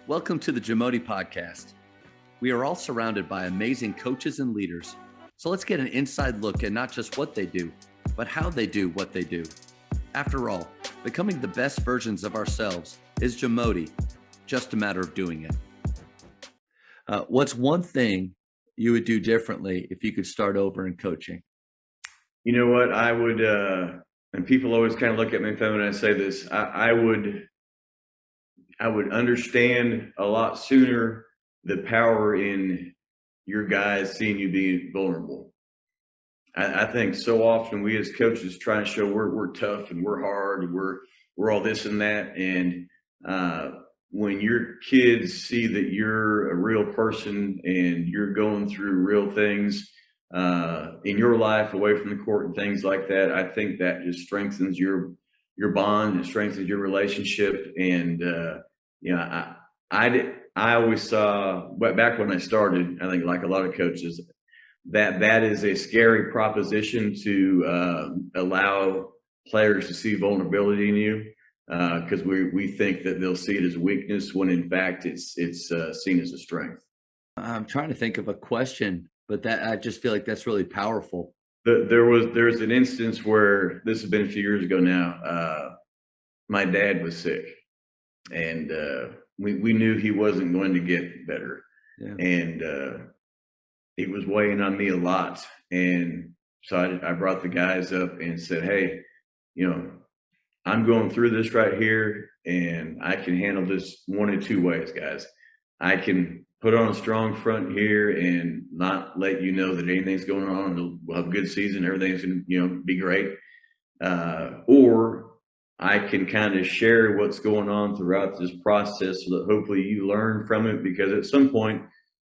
Welcome to the JAMODI podcast. We are all surrounded by amazing coaches and leaders. So let's get an inside look at not just what they do, but how they do what they do. After all, becoming the best versions of ourselves is JAMODI, just a matter of doing it. What's one thing you would do differently if you could start over in coaching? You know what, I would, and people always kind of look at me when I say this, I would understand a lot sooner the power in your guys seeing you be vulnerable. I think so often we as coaches try to show we're tough and we're hard and we're all this and that. And when your kids see that you're a real person and you're going through real things in your life away from the court and things like that, I think that just strengthens your bond and strengthens your relationship. And I always saw, but back when I started, I think like a lot of coaches, that is a scary proposition to allow players to see vulnerability in you, because we think that they'll see it as a weakness when in fact it's seen as a strength. I'm trying to think of a question, but that I just feel like that's really powerful. There's an instance where, this has been a few years ago now, my dad was sick, and we knew he wasn't going to get better. Yeah. And it was weighing on me a lot. And so I brought the guys up and said, hey, I'm going through this right here, and I can handle this one of two ways, guys. I can put on a strong front here and not let you know that anything's going on. We'll have a good season. Everything's going to, be great. Or I can kind of share what's going on throughout this process so that hopefully you learn from it, because at some point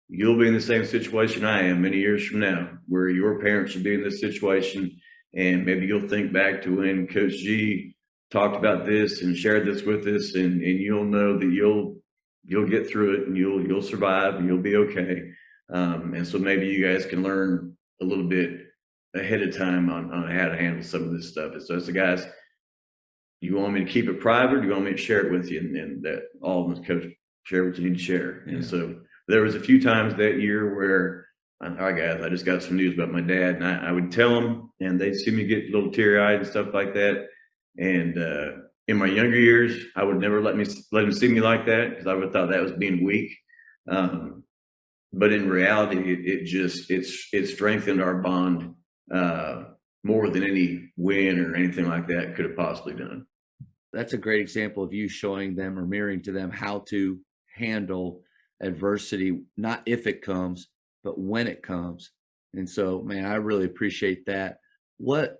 you'll be in the same situation I am many years from now, where your parents will be in this situation, and maybe you'll think back to when Coach G talked about this and shared this with us, and you'll know that you'll get through it and you'll survive and you'll be okay. And so maybe you guys can learn a little bit ahead of time on how to handle some of this stuff. And so it's the guys, you want me to keep it private, or do you want me to share it with you? And that all of us, coach, share what you need to share. Yeah. And so there was a few times that year where, all right, guys, I just got some news about my dad, and I would tell them, and they'd see me get a little teary-eyed and stuff like that. And in my younger years, I would never let them see me like that, because I would have thought that was being weak. But in reality, it strengthened our bond more than any win or anything like that could have possibly done. That's a great example of you showing them or mirroring to them how to handle adversity, not if it comes, but when it comes. And so, man, I really appreciate that. What,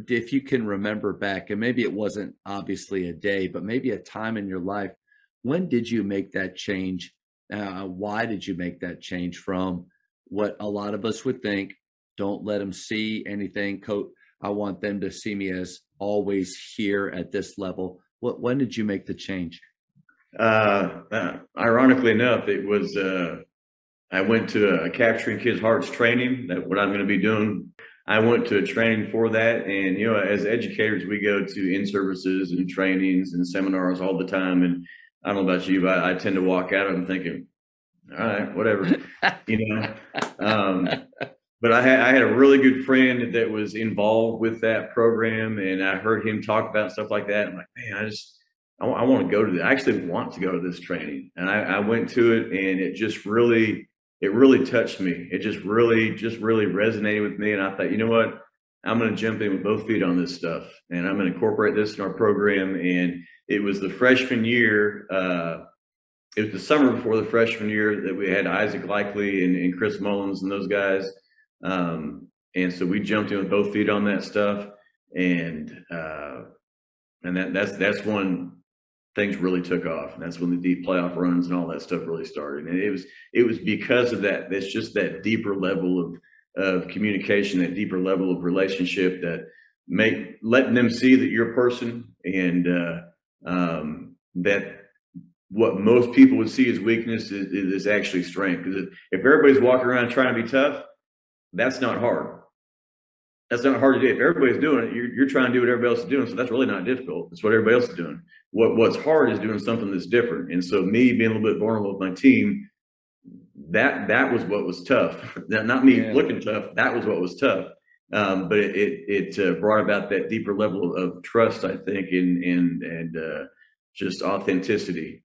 if you can remember back, and maybe it wasn't obviously a day, but maybe a time in your life, when did you make that change? Why did you make that change from what a lot of us would think, don't let them see anything, coach, I want them to see me as always here at this level? When did you make the change? Ironically enough, it was I went to a Capturing Kids' Hearts training, that what I'm going to be doing. I went to a training for that, and as educators, we go to in-services and trainings and seminars all the time. And I don't know about you, but I tend to walk out of them thinking, all right, whatever, But I had a really good friend that was involved with that program, and I heard him talk about stuff like that. I'm like, man, I want to go to that. I actually want to go to this training. And I went to it, and it really touched me. It just really resonated with me. And I thought, you know what? I'm going to jump in with both feet on this stuff, and I'm going to incorporate this in our program. And it was the freshman year. It was the summer before the freshman year that we had Isaac Likely and Chris Mullins and those guys. And so we jumped in with both feet on that stuff. And that's when things really took off. And that's when the deep playoff runs and all that stuff really started. And it was because of that. That's just that deeper level of communication, that deeper level of relationship, that letting them see that you're a person, and that what most people would see as weakness is actually strength. Because if everybody's walking around trying to be tough, that's not hard. that's not hard to do. If everybody's doing it, you're trying to do what everybody else is doing. So that's really not difficult. It's what everybody else is doing. What's hard is doing something that's different. And so me being a little bit vulnerable with my team, that was what was tough. Not me looking tough. That was what was tough. But it brought about that deeper level of trust, I think, and just authenticity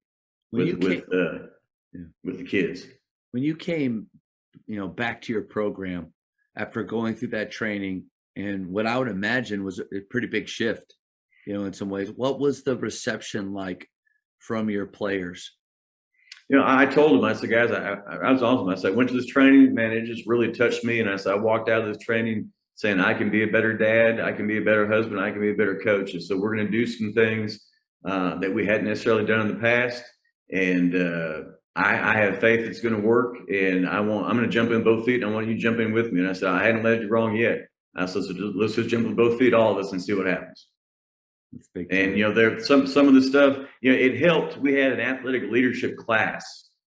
with the kids. When you came, back to your program after going through that training, and what I would imagine was a pretty big shift, in some ways, what was the reception like from your players? I told them, I said, guys, I was awesome. I said, I went to this training, man, it just really touched me. And I said, I walked out of this training saying, I can be a better dad, I can be a better husband, I can be a better coach. And so we're going to do some things that we hadn't necessarily done in the past. And I have faith it's going to work. And I'm going to jump in both feet. And I want you to jump in with me. And I said, I hadn't led you wrong yet. I said, so let's just jump with both feet, all of us, and see what happens. And there some of the stuff, it helped. We had an athletic leadership class,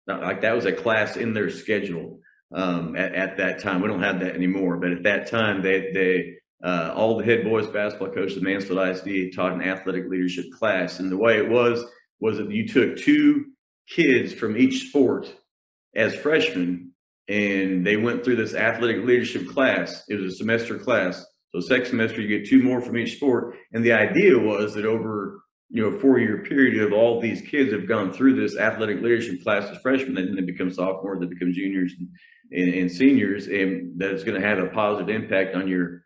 like that was a class in their schedule at that time. We don't have that anymore, but at that time, they all the head boys basketball coaches at Mansfield ISD taught an athletic leadership class. And the way it was that you took 2 kids from each sport as freshmen, and they went through this athletic leadership class. It was a semester class. So second semester, you get 2 more from each sport. And the idea was that over, a 4-year period of all these kids have gone through this athletic leadership class as freshmen, and then they become sophomores, they become juniors and seniors, and that it's going to have a positive impact on your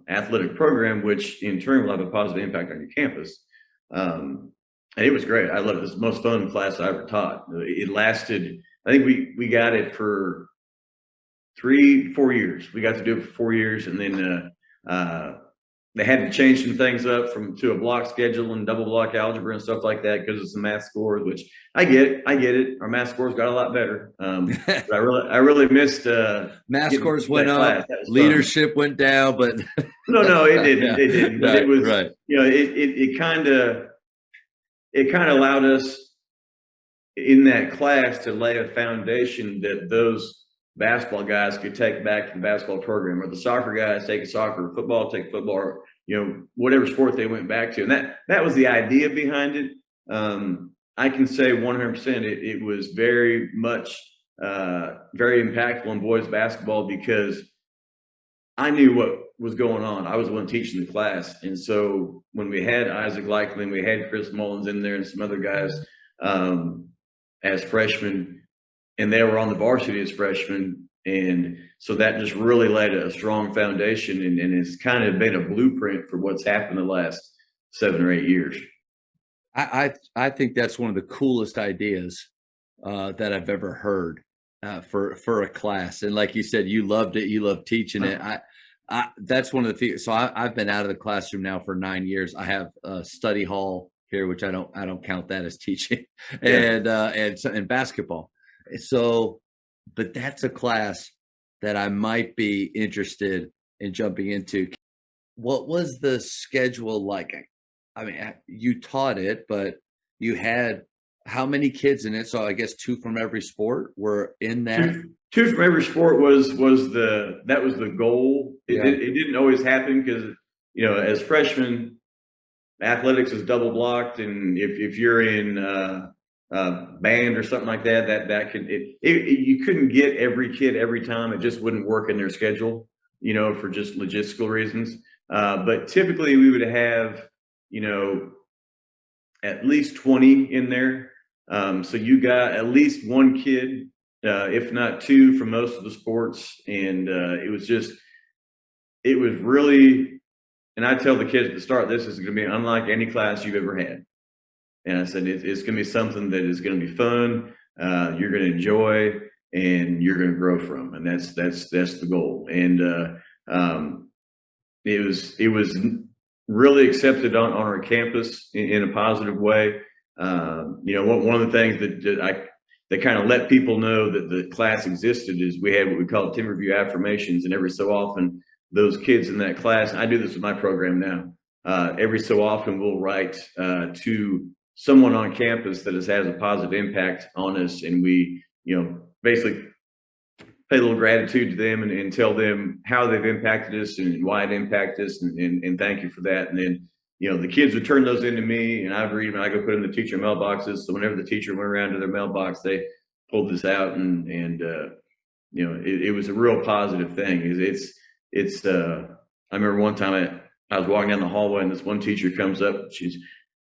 athletic program, which in turn will have a positive impact on your campus. And it was great. I loved it. It was the most fun class I ever taught. It lasted, I think we got it for 3-4 years. We got to do it for 4 years, and then they had to change some things up to a block schedule and double block algebra and stuff like that because of some math scores, which I get it. Our math scores got a lot better. But I really missed math scores went up, leadership went down, but no, it didn't. It didn't. But right, it was right. It kind of allowed us in that class to lay a foundation that those basketball guys could take back to the basketball program, or the soccer guys take a soccer, football take football, or whatever sport they went back to. And that was the idea behind it. I can say 100% it was very much very impactful in boys basketball because I knew what was going on. I was the one teaching the class. And so when we had Isaac Likely, we had Chris Mullins in there and some other guys as freshmen, and they were on the varsity as freshmen. And so that just really laid a strong foundation, and it's kind of been a blueprint for what's happened the last 7 or 8 years. I think that's one of the coolest ideas that I've ever heard for a class. And like you said, you loved it. You loved teaching it. That's one of the things. So I've been out of the classroom now for 9 years. I have a study hall here, which I don't count that as teaching, and basketball. So, but that's a class that I might be interested in jumping into. What was the schedule like? I mean, you taught it, but you had how many kids in it? So I guess 2 from every sport were in that. Two from every sport was the goal. It didn't always happen because, as freshmen, athletics is double blocked, and if you're in band or something like that could you couldn't get every kid every time. It just wouldn't work in their schedule, for just logistical reasons. But typically we would have, at least 20 in there. So you got at least 1 kid, if not 2 from most of the sports. And it was really, and I tell the kids at the start, this is going to be unlike any class you've ever had. And I said, it's going to be something that is going to be fun. You're going to enjoy, and you're going to grow from. And that's the goal. And it was really accepted on our campus in a positive way. One of the things that kind of let people know that the class existed is we had what we call Timberview affirmations. And every so often, those kids in that class, I do this with my program now, every so often we'll write to someone on campus that has a positive impact on us. And we, basically pay a little gratitude to them and tell them how they've impacted us and why it impacted us, and thank you for that. And then, the kids would turn those into me, and I'd read them, and I go put them in the teacher mailboxes. So whenever the teacher went around to their mailbox, they pulled this out, and it was a real positive thing. I remember one time I was walking down the hallway, and this one teacher comes up, she's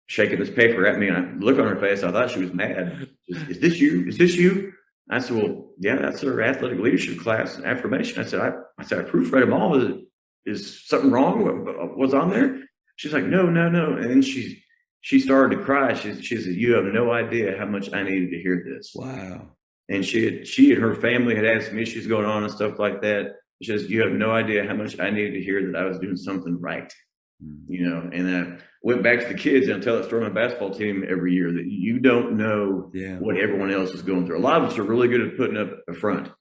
shaking this paper at me, and I look on her face, I thought she was mad. Is this you? Is this you? I said, well, yeah, that's our athletic leadership class affirmation. I said, I proofread them all. Is something wrong? What's on there? She's like, no. And then she started to cry. She said, you have no idea how much I needed to hear this. Wow. And she and her family had had some issues going on and stuff like that. She says, you have no idea how much I needed to hear that I was doing something right. And I went back to the kids, and I tell that story on my basketball team every year, that you don't know what everyone else is going through. A lot of us are really good at putting up a front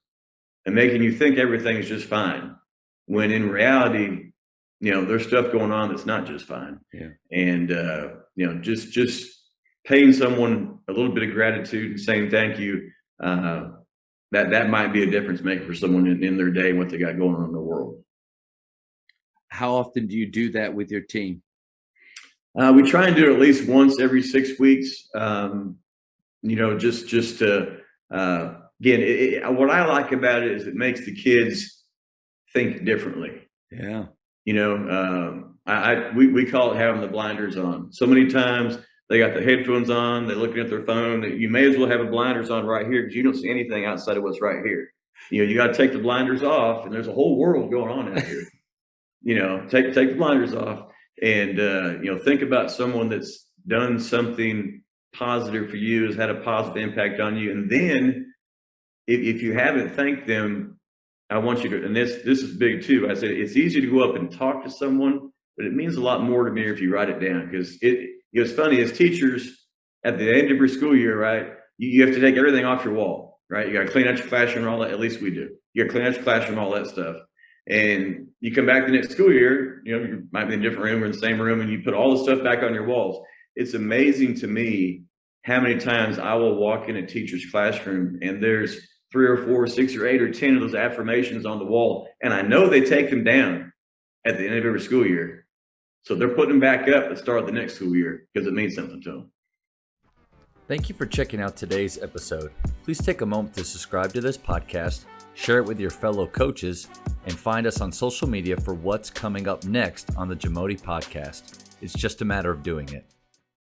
and making you think everything is just fine, when in reality, there's stuff going on that's not just fine. Yeah. And just paying someone a little bit of gratitude and saying thank you, that might be a difference maker for someone in their day and what they got going on in the world. How often do you do that with your team? We try and do it at least once every 6 weeks. Just to again, what I like about it is it makes the kids think differently. Yeah. We call it having the blinders on. So many times they got the headphones on, they're looking at their phone. You may as well have the blinders on right here, because you don't see anything outside of what's right here. You got to take the blinders off, and there's a whole world going on out here. Take the blinders off, and think about someone that's done something positive for you, has had a positive impact on you. And then if you haven't thanked them, I want you to, and this is big too. I said, it's easy to go up and talk to someone, but it means a lot more to me if you write it down, because it's funny, as teachers at the end of your school year, right? You have to take everything off your wall, right? You got to clean out your classroom and all that. At least we do. You got to clean out your classroom, all that stuff. And you come back the next school year, you might be in a different room or in the same room, and you put all the stuff back on your walls. It's amazing to me how many times I will walk in a teacher's classroom and there's 3 or 4, 6 or 8 or 10 of those affirmations on the wall. And I know they take them down at the end of every school year. So they're putting them back up to start the next school year because it means something to them. Thank you for checking out today's episode. Please take a moment to subscribe to this podcast, share it with your fellow coaches, and find us on social media for what's coming up next on the JAMODI podcast. It's just a matter of doing it.